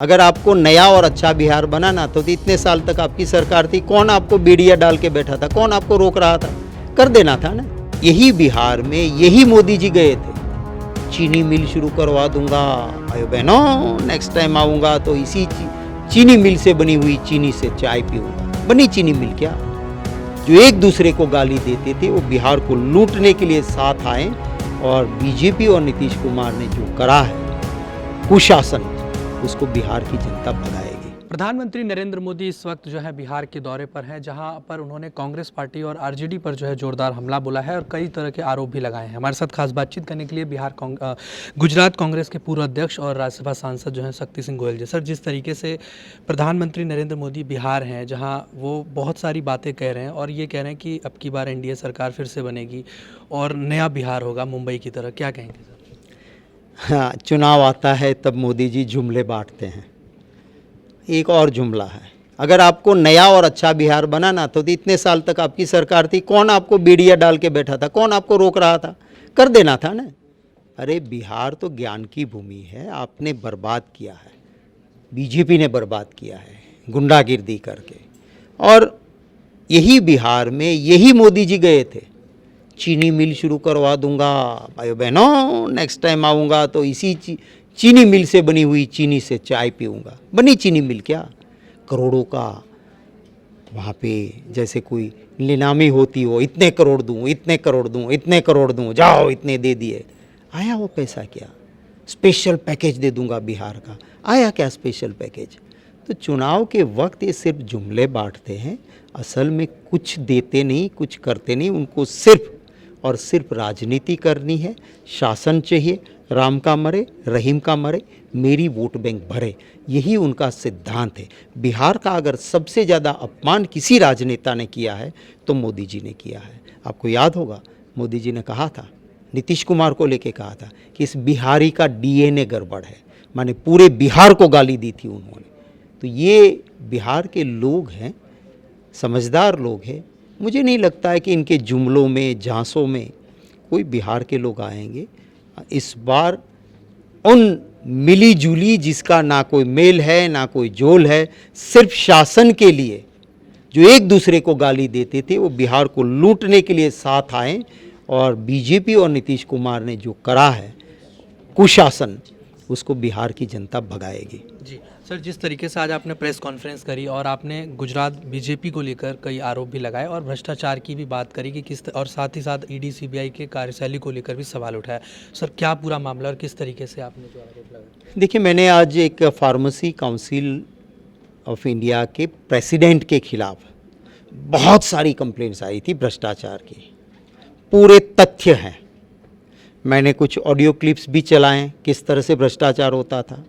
अगर आपको नया और अच्छा बिहार बनाना तो इतने साल तक आपकी सरकार थी, कौन आपको बीड़िया डाल के बैठा था, कौन आपको रोक रहा था? कर देना था ना। यही बिहार में यही मोदी जी गए थे, चीनी मिल शुरू करवा दूंगा, भाई बहनों नेक्स्ट टाइम आऊंगा तो इसी चीनी मिल से बनी हुई चीनी से चाय पीऊंगा। बनी चीनी मिल क्या? जो एक दूसरे को गाली देते थे वो बिहार को लूटने के लिए साथ आए, और बीजेपी और नीतीश कुमार ने जो करा है कुशासन, उसको बिहार की जनता भगाएगी। प्रधानमंत्री नरेंद्र मोदी इस वक्त जो है बिहार के दौरे पर हैं, जहां पर उन्होंने कांग्रेस पार्टी और आरजेडी पर जो है जोरदार हमला बोला है और कई तरह के आरोप भी लगाए हैं। हमारे साथ खास बातचीत करने के लिए गुजरात कांग्रेस के पूर्व अध्यक्ष और राज्यसभा सांसद जो हैं शक्ति सिंह गोयल जी। सर, जिस तरीके से प्रधानमंत्री नरेंद्र मोदी बिहार हैं, जहाँ वो बहुत सारी बातें कह रहे हैं और ये कह रहे हैं कि अब की बार एनडीए सरकार फिर से बनेगी और नया बिहार होगा मुंबई की तरह, क्या कहेंगे सर? हाँ, चुनाव आता है तब मोदी जी जुमले बांटते हैं। एक और जुमला है, अगर आपको नया और अच्छा बिहार बनाना तो इतने साल तक आपकी सरकार थी, कौन आपको बीड़िया डाल के बैठा था, कौन आपको रोक रहा था? कर देना था ना। अरे बिहार तो ज्ञान की भूमि है, आपने बर्बाद किया है, बीजेपी ने बर्बाद किया है गुंडागिर्दी करके। और यही बिहार में यही मोदी जी गए थे, चीनी मिल शुरू करवा दूंगा, भाई बहनों नेक्स्ट टाइम आऊँगा तो इसी चीनी मिल से बनी हुई चीनी से चाय पीऊँगा। बनी चीनी मिल क्या? करोड़ों का वहाँ पे जैसे कोई नीलामी होती हो, इतने करोड़ दूँ, इतने करोड़ दूँ, इतने करोड़ दूँ, जाओ इतने दे दिए। आया वो पैसा क्या? स्पेशल पैकेज दे दूंगा बिहार का, आया क्या स्पेशल पैकेज? तो चुनाव के वक्त ये सिर्फ जुमले बांटते हैं, असल में कुछ देते नहीं, कुछ करते नहीं। उनको सिर्फ और सिर्फ राजनीति करनी है, शासन चाहिए, राम का मरे रहीम का मरे, मेरी वोट बैंक भरे, यही उनका सिद्धांत है। बिहार का अगर सबसे ज़्यादा अपमान किसी राजनेता ने किया है तो मोदी जी ने किया है। आपको याद होगा मोदी जी ने कहा था, नीतीश कुमार को लेके कहा था कि इस बिहारी का डीएनए गड़बड़ है, माने पूरे बिहार को गाली दी थी उन्होंने। तो ये बिहार के लोग हैं, समझदार लोग हैं। मुझे नहीं लगता है कि इनके जुमलों में झांसों में कोई बिहार के लोग आएंगे। इस बार उन मिली जुली जिसका ना कोई मेल है ना कोई जोल है, सिर्फ शासन के लिए जो एक दूसरे को गाली देते थे वो बिहार को लूटने के लिए साथ आए, और बीजेपी और नीतीश कुमार ने जो करा है कुशासन, उसको बिहार की जनता भगाएगी। जी सर, जिस तरीके से आज आपने प्रेस कॉन्फ्रेंस करी और आपने गुजरात बीजेपी को लेकर कई आरोप भी लगाए और भ्रष्टाचार की भी बात करी कि और साथ ही साथ ईडी सीबीआई के कार्यशैली को लेकर भी सवाल उठाया, सर क्या पूरा मामला और किस तरीके से आपने जो आरोप लगाए? देखिए, मैंने आज एक फार्मेसी काउंसिल ऑफ इंडिया के प्रेसिडेंट के खिलाफ बहुत सारी कंप्लेंट्स आई थी भ्रष्टाचार की, पूरे तथ्य हैं। मैंने कुछ ऑडियो क्लिप्स भी चलाएं किस तरह से भ्रष्टाचार होता था,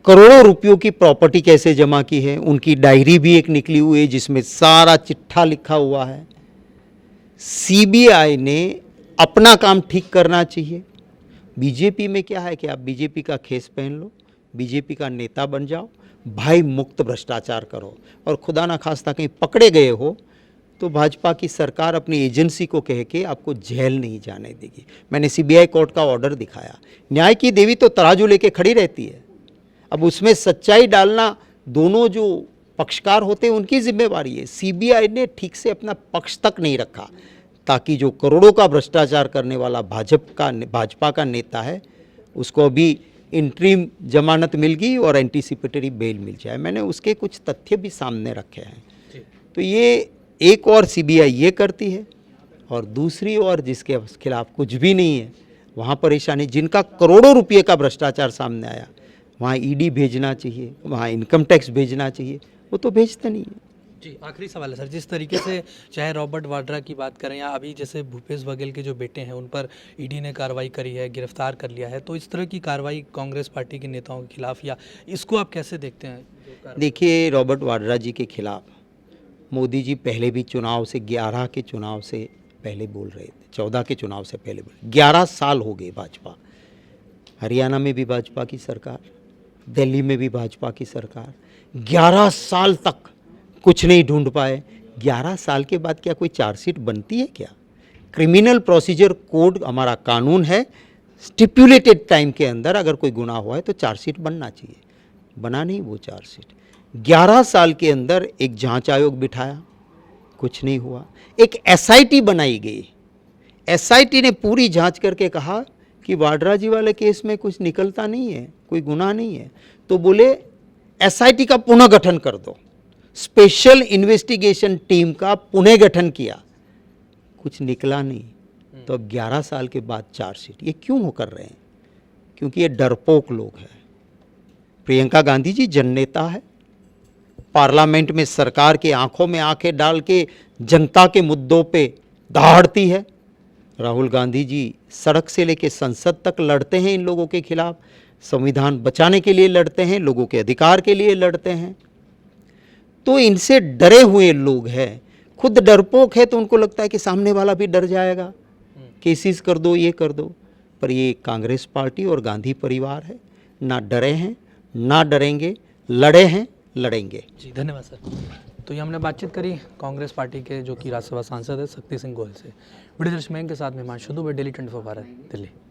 करोड़ों रुपयों की प्रॉपर्टी कैसे जमा की है, उनकी डायरी भी एक निकली हुई है जिसमें सारा चिट्ठा लिखा हुआ है। सीबीआई ने अपना काम ठीक करना चाहिए। बीजेपी में क्या है कि आप बीजेपी का खेस पहन लो, बीजेपी का नेता बन जाओ, भाई मुक्त भ्रष्टाचार करो, और खुदा ना खास्ता कहीं पकड़े गए हो तो भाजपा की सरकार अपनी एजेंसी को कह के आपको जेल नहीं जाने देगी। मैंने सीबीआई कोर्ट का ऑर्डर दिखाया। न्याय की देवी तो तराजू लेके खड़ी रहती है, अब उसमें सच्चाई डालना दोनों जो पक्षकार होते हैं उनकी जिम्मेवारी है। सीबीआई ने ठीक से अपना पक्ष तक नहीं रखा, ताकि जो करोड़ों का भ्रष्टाचार करने वाला भाजपा का नेता है उसको अभी इंटरिम जमानत मिल गई और एंटीसिपेटरी बेल मिल जाए। मैंने उसके कुछ तथ्य भी सामने रखे हैं। तो ये एक और सीबीआई ये करती है, और दूसरी ओर जिसके खिलाफ कुछ भी नहीं है वहाँ परेशानी। जिनका करोड़ों रुपये का भ्रष्टाचार सामने आया वहाँ ईडी भेजना चाहिए, वहाँ इनकम टैक्स भेजना चाहिए, वो तो भेजते नहीं है। जी, आखिरी सवाल है सर, जिस तरीके से चाहे रॉबर्ट वाड्रा की बात करें या अभी जैसे भूपेश बघेल के जो बेटे हैं उन पर ईडी ने कार्रवाई करी है, गिरफ्तार कर लिया है, तो इस तरह की कार्रवाई कांग्रेस पार्टी के नेताओं के खिलाफ, या इसको आप कैसे देखते हैं? देखिए, रॉबर्ट वाड्रा जी के खिलाफ मोदी जी पहले भी चुनाव से 11 के चुनाव से पहले बोल रहे थे, 14 के चुनाव से पहले बोल, 11 साल हो गए भाजपा, हरियाणा में भी भाजपा की सरकार, दिल्ली में भी भाजपा की सरकार, 11 साल तक कुछ नहीं ढूंढ पाए। 11 साल के बाद क्या कोई चार्जशीट बनती है क्या? क्रिमिनल प्रोसीजर कोड हमारा कानून है, स्टिपुलेटेड टाइम के अंदर अगर कोई गुनाह हुआ है तो चार्जशीट बनना चाहिए। बना नहीं वो चार्जशीट। 11 साल के अंदर एक जांच आयोग बिठाया, कुछ नहीं हुआ। एक एसआईटी बनाई गई, एसआईटी ने पूरी जांच करके कहा कि वाड्रा जी वाले केस में कुछ निकलता नहीं है, कोई गुनाह नहीं है। तो बोले एसआईटी का पुनः गठन कर दो, स्पेशल इन्वेस्टिगेशन टीम का पुनः गठन किया, कुछ निकला नहीं। तो अब 11 साल के बाद चार्जशीट, ये क्यों कर रहे हैं? क्योंकि ये डरपोक लोग हैं। प्रियंका गांधी जी जननेता है, पार्लियामेंट में सरकार के आंखों में आंखें डाल के जनता के मुद्दों पे दहाड़ती है। राहुल गांधी जी सड़क से लेके संसद तक लड़ते हैं इन लोगों के खिलाफ, संविधान बचाने के लिए लड़ते हैं, लोगों के अधिकार के लिए लड़ते हैं। तो इनसे डरे हुए लोग हैं, खुद डरपोक है तो उनको लगता है कि सामने वाला भी डर जाएगा, केसेस कर दो, ये कर दो। पर ये कांग्रेस पार्टी और गांधी परिवार है, ना डरे हैं ना डरेंगे, लड़े हैं लड़ेंगे। जी धन्यवाद सर। तो ये हमने बातचीत करी कांग्रेस पार्टी के जो कि राज्यसभा सांसद है शक्ति सिंह गोयल से। वीडियो दर्शक के साथ मेहमान शुद्धू डेली 24 भारत दिल्ली।